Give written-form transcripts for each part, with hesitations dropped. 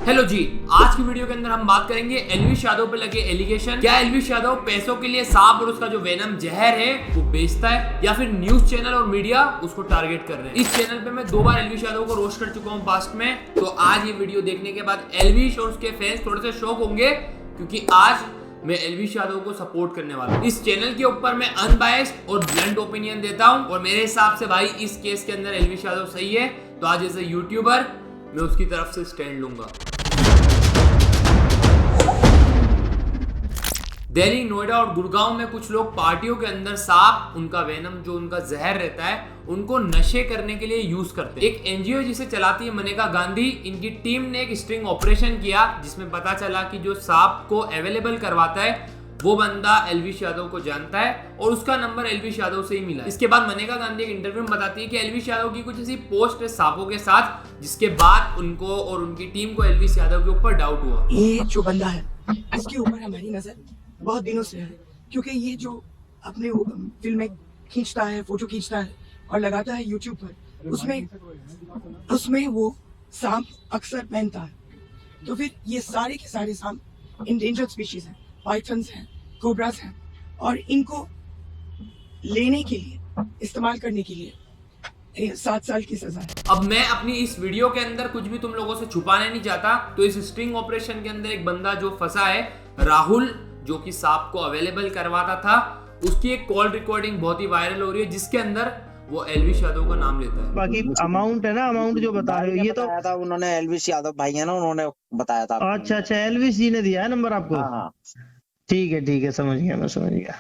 Hello जी, आज की video के अंदर हम बात करेंगे एल्विश यादव पे लगे एलिगेशन। क्या एल्विश यादव पैसों के लिए सांप और उसका जो वेनम जहर है वो बेचता है, या फिर न्यूज चैनल और मीडिया उसको टारगेट कर रहे हैं। इस चैनल पे मैं 2 बार एल्विश यादव को रोस्ट कर चुका हूँ पास्ट में, तो आज ये वीडियो देखने के बाद एल्विश और उसके फैंस थोड़े से शॉक होंगे, क्योंकि आज मैं एल्विश यादव को सपोर्ट करने वाला हूँ। इस चैनल के ऊपर मैं अनबायस्ड और ब्लंट ओपिनियन देता हूँ, और मेरे हिसाब से भाई इस केस के अंदर एल्विश यादव सही है, तो आज एज ए यूट्यूबर मैं उसकी तरफ से स्टैंड लूंगा। दिल्ली, नोएडा और गुड़गांव में कुछ लोग पार्टियों के अंदर सांप, उनका वेनम जो उनका जहर रहता है, उनको नशे करने के लिए यूज करते हैं। एक एनजीओ जिसे चलाती है मनेका गांधी, इनकी टीम ने एक स्ट्रिंग ऑपरेशन किया जिसमें पता चला कि जो सांप को अवेलेबल करवाता है वो बंदा एल्विश यादव को जानता है और उसका नंबर एल्विश यादव से ही मिला। इसके बाद मनेका गांधी एक इंटरव्यू में बताती है कि एल्विश यादव की कुछ ऐसी पोस्ट है सांपों के साथ, जिसके बाद उनको और उनकी टीम को एल्विश यादव के ऊपर डाउट हुआ। ये जो बंदा है इसके ऊपर हमारी नजर बहुत दिनों से है, क्योंकि ये जो अपने फिल्में खींचता है, फोटो खींचता है और लगाता है यूट्यूब पर, उसमें वो सांप अक्सर पहनता है। तो फिर ये सारे के सारे सांप इंडेंजर्ड स्पीशीज हैं, पाइथन्स हैं, कोबरास हैं, और इनको लेने के लिए, इस्तेमाल करने के लिए 7 साल की सजा है। अब मैं अपनी इस वीडियो के अंदर कुछ भी तुम लोगों से छुपाने नहीं चाहता, तो इस स्ट्रिंग ऑपरेशन के अंदर एक बंदा जो फंसा है, राहुल, जो कि सांप को अवेलेबल करवाता था, उसकी एक कॉल रिकॉर्डिंग बहुत ही वायरल हो रही है, जिसके अंदर वो एल्विश यादव का नाम लेता है। बाकी अमाउंट है ना, अमाउंट जो बता रहे हो ये तो था उन्होंने, एल्विश यादव भाई है ना, उन्होंने बताया था। अच्छा, एल्विश जी ने दिया है नंबर आपको। हाँ। ठीक है, समझ गया, मैं समझ गया।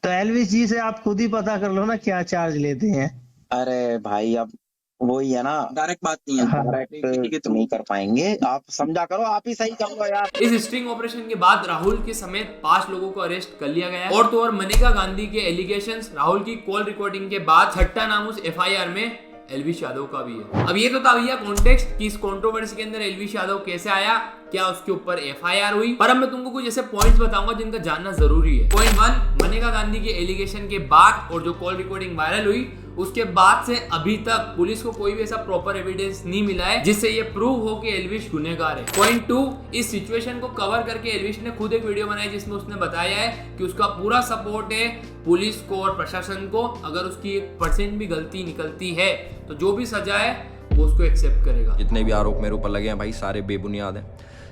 तो एल्विश जी से आप खुद ही पता कर लो ना क्या चार्ज लेते हैं। अरे भाई अब वही है ना, डायरेक्ट बात नहीं है, डायरेक्ट नहीं कर पाएंगे, आप समझा करो, आप ही सही करो यार। इस स्ट्रिंग ऑपरेशन के बाद राहुल के समेत 5 लोगों को अरेस्ट कर लिया गया है। और तो और मनेका गांधी के एलिगेशंस, राहुल की कॉल रिकॉर्डिंग के बाद छठा नाम उस एफआईआर में एल्विश यादव का भी है। अब ये तो था भैया कॉन्टेक्स्ट कि इस कंट्रोवर्सी के अंदर एल्विश यादव कैसे आया, क्या उसके ऊपर एफआईआर हुई, पर अब मैं तुमको कुछ ऐसे पॉइंट्स बताऊंगा जिनका जानना जरूरी है। पॉइंट 1, मनेका गांधी के एलिगेशन के बाद और जो कॉल रिकॉर्डिंग वायरल हुई उसके बाद से अभी तक पुलिस को कोई भी ऐसा प्रॉपर एविडेंस नहीं मिला है जिससे ये प्रूव हो कि एल्विश गुनहगार है। पॉइंट 2, इस सिचुएशन को कवर करके एल्विश ने खुद एक वीडियो बनाई जिसमें उसने बताया है कि उसका पूरा सपोर्ट है पुलिस को और प्रशासन को, अगर उसकी 1% भी गलती निकलती है तो जो भी सजा है वो उसको एक्सेप्ट करेगा। जितने भी आरोप मेरे ऊपर लगे हैं भाई, सारे बेबुनियाद हैं,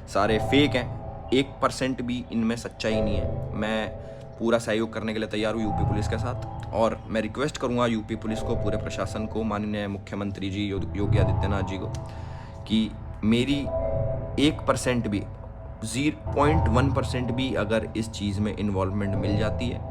सारे फेक हैं, 1% भी इनमें सच्चाई नहीं है। मैं पूरा सहयोग करने के लिए तैयार हूँ यूपी पुलिस के साथ, और मैं रिक्वेस्ट करूँगा यूपी पुलिस को, पूरे प्रशासन को, माननीय मुख्यमंत्री जी योगी आदित्यनाथ जी को, कि मेरी 1% भी, 0.1% भी अगर इस चीज़ में इन्वॉल्वमेंट मिल जाती है,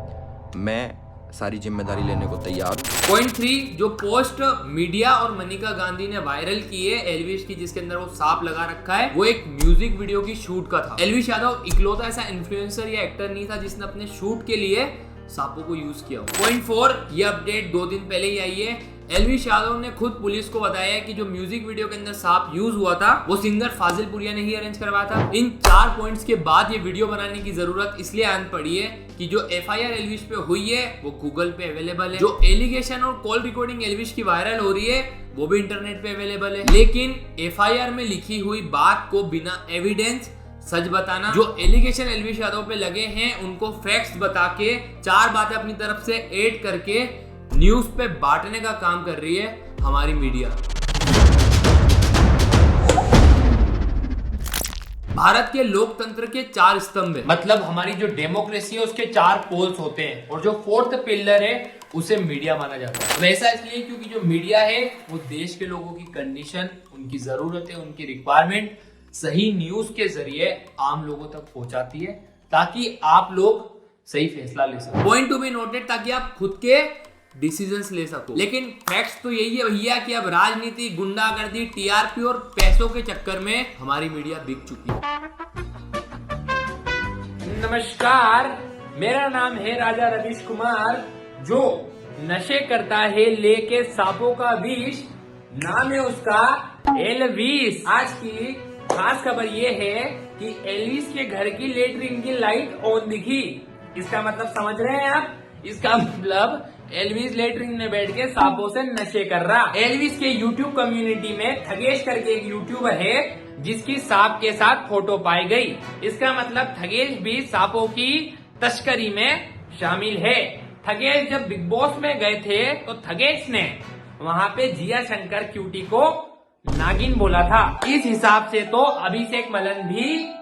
मैं सारी जिम्मेदारी लेने को तैयार हूँ। पॉइंट 3, जो पोस्ट मीडिया और मनिका गांधी ने वायरल की है एल्विश की, जिसके अंदर वो सांप लगा रखा है, वो एक म्यूजिक वीडियो की शूट का था। एल्विश यादव इकलौता ऐसा इन्फ्लुएंसर या एक्टर नहीं था जिसने अपने शूट के लिए सांपों को यूज किया। पॉइंट 4, ये अपडेट 2 दिन पहले ही आई है। एल्विश यादव ने खुद पुलिस को बताया है कि जो म्यूजिक वीडियो के अंदर सांप यूज हुआ था वो सिंगर फाजिल पुरिया ने ही अरेंज करवाया था। इन 4 पॉइंट्स के बाद ये वीडियो बनाने की जरूरत इसलिए आन पड़ी है कि जो एफआईआर एल्विश पे हुई है वो गूगल पे अवेलेबल है, जो एलिगेशन और कॉल रिकॉर्डिंग एल्विश की वायरल हो रही है वो भी इंटरनेट पे अवेलेबल है। लेकिन एफआईआर में लिखी हुई बात को बिना एविडेंस सच बताना, जो एलिगेशन एल्विश यादव पे लगे हैं उनको फैक्ट्स बता के 4 बातें अपनी तरफ से ऐड करके न्यूज पे बांटने का काम कर रही है हमारी मीडिया। भारत के लोकतंत्र के 4 स्तंभ है, मतलब हमारी जो डेमोक्रेसी है उसके 4 पोल्स होते हैं, और जो 4th पिलर है उसे मीडिया माना जाता है। वैसा इसलिए क्योंकि जो मीडिया है वो देश के लोगों की कंडीशन, उनकी जरूरतें, उनकी रिक्वायरमेंट सही न्यूज के जरिए आम लोगों तक पहुंचाती है, ताकि आप लोग सही फैसला ले सको। पॉइंट टू बी नोटेड, ताकि आप खुद के डिसीजंस ले सको। लेकिन फैक्ट्स तो यही है भैया कि अब राजनीति, गुंडागर्दी, टीआरपी और पैसों के चक्कर में हमारी मीडिया बिक चुकी है। नमस्कार, मेरा नाम है राजा रवीश कुमार, जो नशे करता है लेके सांपों का विष, नाम है उसका एल्विश। आज की खास खबर ये है कि एल्विश के घर की लेटरिन की लाइट ऑन दिखी। इसका मतलब समझ रहे हैं आप? इसका मतलब एलविस लेटरिन में बैठ के सांपों से नशे कर रहा। एलविस के यूट्यूब कम्युनिटी में थगेश करके एक यूट्यूबर है जिसकी सांप के साथ फोटो पाई गई। इसका मतलब थगेश भी सांपों की तस्करी में शामिल है। थगेश जब बिग बॉस में गए थे तो थगेश ने वहाँ पे जिया शंकर क्यूटी को नागिन बोला था। इस हिसाब से तो अभिषेक मलन भी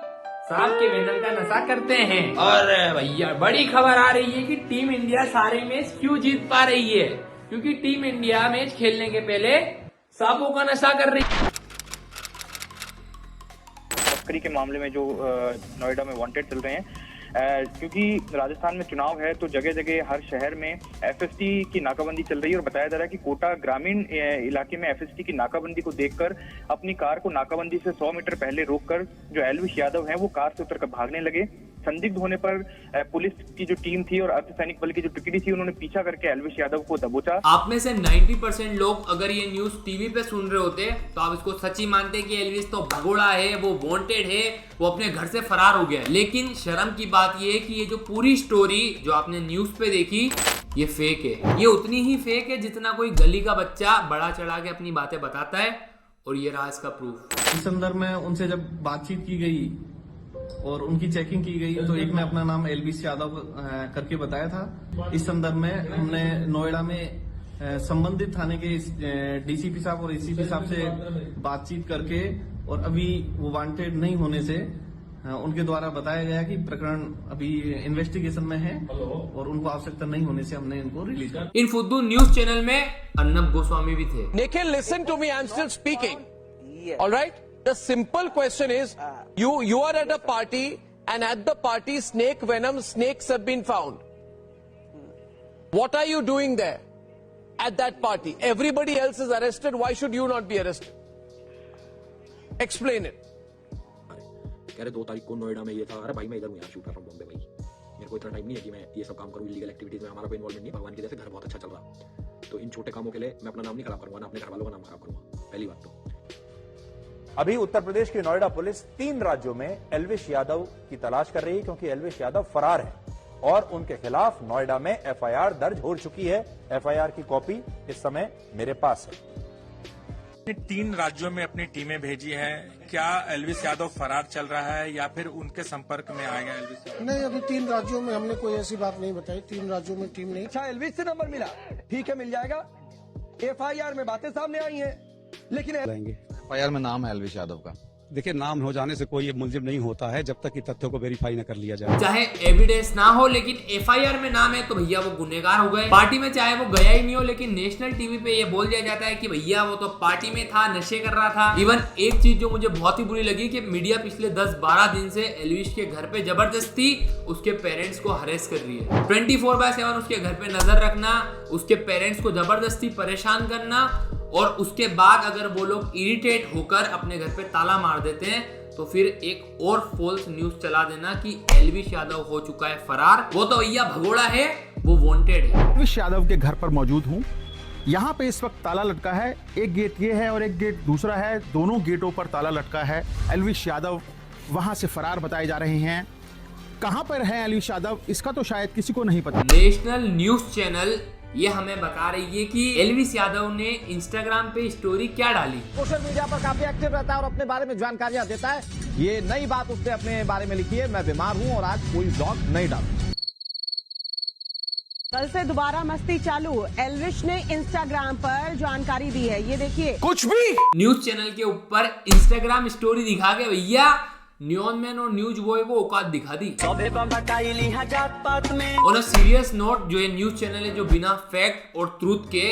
सांप के वेनम का नशा करते हैं। और भैया बड़ी खबर आ रही है कि टीम इंडिया सारे मैच क्यों जीत पा रही है, क्योंकि टीम इंडिया मैच खेलने के पहले सांपों का नशा कर रही है। तस्करी के मामले में जो नोएडा में वांटेड चल रहे हैं, क्योंकि राजस्थान में चुनाव है तो जगह जगह हर शहर में एफएसटी की नाकाबंदी चल रही है और बताया जा रहा है कि कोटा ग्रामीण इलाके में एफएसटी की नाकाबंदी को देखकर अपनी कार को नाकाबंदी से 100 मीटर पहले रोककर जो एलविश यादव हैं वो कार से उतरकर भागने लगे। संदिग्ध होने पर पुलिस की जो टीम थी और अर्धसैनिक बल की जो टुकड़ी थी उन्होंने पीछा करके एलविश यादव को दबोचा। आप में से 90% लोग अगर ये न्यूज टीवी पे सुन रहे होते तो आप इसको सच्ची मानते कि एलविश तो भगोड़ा है, वो वांटेड है, वो अपने घर से फरार हो गया है। लेकिन शर्म की बात ये है कि ये जो पूरी स्टोरी जो आपने न्यूज पे देखी ये फेक है। ये उतनी ही फेक है जितना कोई गली का बच्चा बड़ा चढ़ा के अपनी बातें बताता है। और ये रहा इसका प्रूफ। इस संदर्भ में उनसे जब बातचीत की गई और उनकी चेकिंग की गई तो एक ने अपना नाम एलविश यादव करके बताया था। इस संदर्भ में हमने नोएडा में संबंधित थाने के डीसीपी साहब और एसीपी साहब से बातचीत करके और अभी वो वांटेड नहीं होने से उनके द्वारा बताया गया कि प्रकरण अभी इन्वेस्टिगेशन में है और उनको आवश्यकता नहीं होने से हमने इनको रिलीज कर। इन फुद्दू न्यूज चैनल में अर्नब गोस्वामी भी थे। Nikhil, listen to me. I'm still speaking. All right. The simple question is, you are at a party and at the party snake venom snakes have been found. What are you doing there at that party? Everybody else is arrested. Why should you not be arrested? Explain it. कह रहे 2 तारीख को नोएडा में ये था। अरे भाई मैं इधर हूँ यार, शूट कर रहा हूँ बॉम्बे भाई। मेरे को इतना टाइम नहीं है कि मैं ये सब काम करूँ। इलीगल एक्टिविटीज में हमारा कोई इन्वॉल्वमेंट नहीं है। भगवान की वजह से घर बहुत अच्छा चल रहा। तो इन छोटे कामों के लिए मैं अपना नाम नहीं खराब करूंगा, ना अपने घर वालों का नाम खराब करूंगा। पहली बात तो अभी उत्तर प्रदेश की नोएडा पुलिस 3 राज्यों में एलविश यादव की तलाश कर रही है क्योंकि एलविश यादव फरार है और उनके खिलाफ नोएडा में एफआईआर दर्ज हो चुकी है। एफआईआर की कॉपी इस समय मेरे पास है। 3 राज्यों में अपनी टीमें भेजी हैं। क्या एलविश यादव फरार चल रहा है या फिर उनके संपर्क में आएगा एलविश यादव? नहीं, अभी 3 राज्यों में हमने कोई ऐसी बात नहीं बताई। 3 राज्यों में टीम नहीं। अच्छा, एलविश से नंबर मिला, ठीक है, मिल जाएगा। एफआईआर में बातें सामने आई हैं, लेकिन एफआईआर में नाम है एलविश यादव का। देखिए, नाम हो जाने से कोई मुलजिम नहीं होता है जब तक कि तथ्यों को वेरीफाई न कर लिया जाए। चाहे एविडेंस ना हो लेकिन एफआईआर में नाम है तो भैया वो गुनहगार हो गए। पार्टी में चाहे वो गया ही नहीं हो लेकिन नेशनल टीवी पे ये बोल दिया जाता है कि भैया वो तो पार्टी में था, नशे कर रहा था। इवन एक चीज जो मुझे बहुत ही बुरी लगी कि मीडिया पिछले 10-12 दिन से एलविश के घर पे जबरदस्ती उसके पेरेंट्स को हरेस कर रही है। 24/7 उसके घर पे नजर रखना, उसके पेरेंट्स को जबरदस्ती परेशान करना और उसके बाद अगर वो लोग इरिटेट होकर अपने घर पे ताला मार देते हैं तो फिर एक और फॉल्स न्यूज चला देना कि एलविश यादव हो चुका है फरार। वो तो भैया भगोड़ा है, वो वांटेड है। एलविश यादव के घर पर मौजूद हूँ। यहाँ पे इस वक्त ताला लटका है। एक गेट ये है और एक गेट दूसरा है। दोनों गेटों पर ताला लटका है। एलविश यादव वहाँ से फरार बताए जा रहे हैं। कहाँ पर है एलविश यादव, इसका तो शायद किसी को नहीं पता। नेशनल न्यूज चैनल ये हमें बता रही है कि एलविश यादव ने इंस्टाग्राम पे स्टोरी क्या डाली। सोशल मीडिया पर काफी एक्टिव रहता है और अपने बारे में जानकारियां देता है। ये नई बात उसने अपने बारे में लिखी है, मैं बीमार हूं और आज कोई ब्लॉग नहीं डालूं। कल से दोबारा मस्ती चालू। एलविश ने इंस्टाग्राम पर जानकारी दी है, ये देखिए। कुछ भी न्यूज चैनल के ऊपर इंस्टाग्राम स्टोरी दिखा के भैया न्यूज मैन और न्यूज बॉय को औकात दिखा दी। ऑन अ सीरियस नोट, जो ये न्यूज चैनल है जो बिना फैक्ट और ट्रूथ के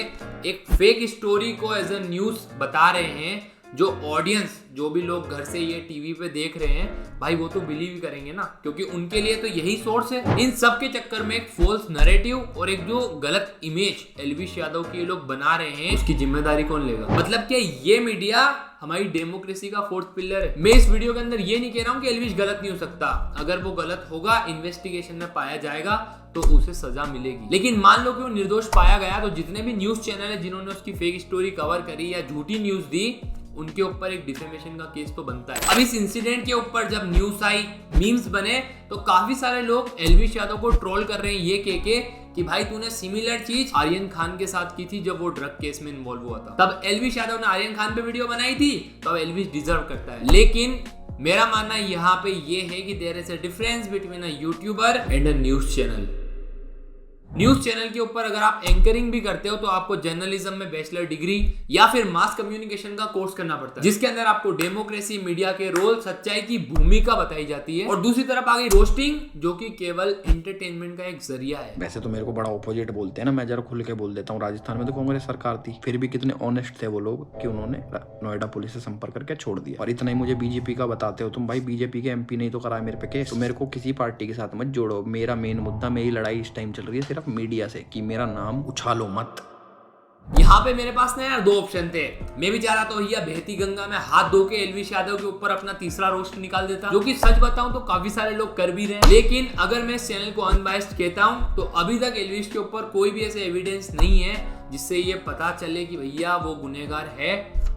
एक फेक स्टोरी को एज अ न्यूज बता रहे हैं, जो ऑडियंस, जो भी लोग घर से ये टीवी पे देख रहे हैं भाई वो तो बिलीव ही करेंगे ना, क्योंकि उनके लिए तो यही सोर्स है। इन सब के चक्कर में एक फॉल्स नैरेटिव और एक जो गलत इमेज एलविश यादव की ये लोग बना रहे हैं, उसकी जिम्मेदारी कौन लेगा? मतलब कि ये मीडिया हमारी डेमोक्रेसी का 4th पिलर है। मैं इस वीडियो के अंदर ये नहीं कह रहा हूँ कि एलविश गलत नहीं हो सकता। अगर वो गलत होगा, इन्वेस्टिगेशन में पाया जाएगा तो उसे सजा मिलेगी। लेकिन मान लो कि वो निर्दोष पाया गया तो जितने भी न्यूज चैनल है जिन्होंने उसकी फेक स्टोरी कवर करी या झूठी न्यूज दी, उनके ऊपर एक डिफेमेशन का केस तो बनता है। अब इस इंसिडेंट के ऊपर जब न्यूज आई, मीम्स बने, तो काफी सारे लोग एलविश यादव को ट्रोल कर रहे हैं ये कह कि भाई तूने सिमिलर चीज आर्यन खान के साथ की थी जब वो ड्रग केस में इन्वॉल्व हुआ था। तब एलविश यादव ने आर्यन खान पे वीडियो बनाई थी, तो अब एलविश डिजर्व करता है। लेकिन मेरा मानना यहाँ पे ये है कि there is a difference between a YouTuber and a news channel. News channel के ऊपर अगर आप एंकरिंग भी करते हो तो आपको जर्नलिज्म में बैचलर डिग्री या फिर मास कम्युनिकेशन का कोर्स करना पड़ता है, जिसके अंदर आपको डेमोक्रेसी, मीडिया के रोल, सच्चाई की भूमिका बताई जाती है। और दूसरी तरफ आ गई रोस्टिंग, जो कि केवल एंटरटेनमेंट का एक जरिया है। वैसे तो मेरे को बड़ा ऑपोजिट बोलते हैं ना, मैं जरा खुल के बोल देता हूँ। राजस्थान में तो कांग्रेस सरकार थी, फिर भी कितने ऑनेस्ट थे वो लोग कि उन्होंने नोएडा पुलिस से संपर्क करके छोड़ दिया। और इतना ही मुझे बीजेपी का बताते हो तुम, भाई बीजेपी के एमपी नहीं तो कराए मेरे पे केस, तो मेरे को किसी पार्टी के साथ मत जोड़ो। मेरा मेन मुद्दा, मेरी लड़ाई इस टाइम चल रही है सिर्फ मीडिया से, कि मेरा नाम उछालो मत। यहाँ पे मेरे पास ना यार दो ऑप्शन थे। मैं भी चाह रहा था भैया बहती गंगा में हाथ धो के एलविश यादव के ऊपर अपना तीसरा रोस्ट निकाल देता, जो कि सच बताऊं तो काफी सारे लोग कर भी रहे हैं। लेकिन अगर मैं इस चैनल को अनबायस्ड कहता हूं तो अभी तक एलविश के ऊपर कोई भी ऐसे एविडेंस नहीं है जिससे ये पता चले कि भैया वो गुनहगार है,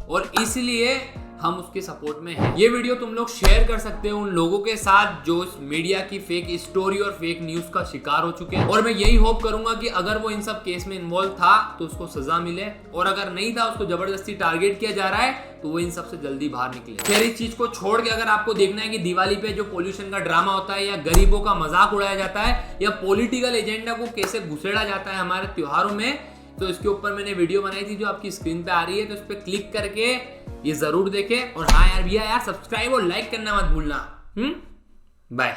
और इसलिए हम उसके सपोर्ट में हैं। ये वीडियो तुम लोग शेयर कर सकते हो उन लोगों के साथ जो इस मीडिया की फेक स्टोरी और फेक न्यूज का शिकार हो चुके हैं। और मैं यही होप करूंगा कि अगर वो इन सब केस में इन्वॉल्व था तो उसको सजा मिले, और अगर नहीं था, उसको जबरदस्ती टारगेट किया जा रहा है, तो वो इन सब से जल्दी बाहर निकले। फिर इस चीज को छोड़ के अगर आपको देखना है कि दिवाली पे जो पोल्यूशन का ड्रामा होता है, या गरीबों का मजाक उड़ाया जाता है, या पॉलिटिकल एजेंडा को कैसे घुसेड़ा जाता है हमारे त्योहारों में, तो इसके ऊपर मैंने वीडियो बनाई थी जो आपकी स्क्रीन पे आ रही है, तो इस पे क्लिक करके ये जरूर देखें। और हाँ यार भैया यार, सब्सक्राइब और लाइक करना मत भूलना। बाय।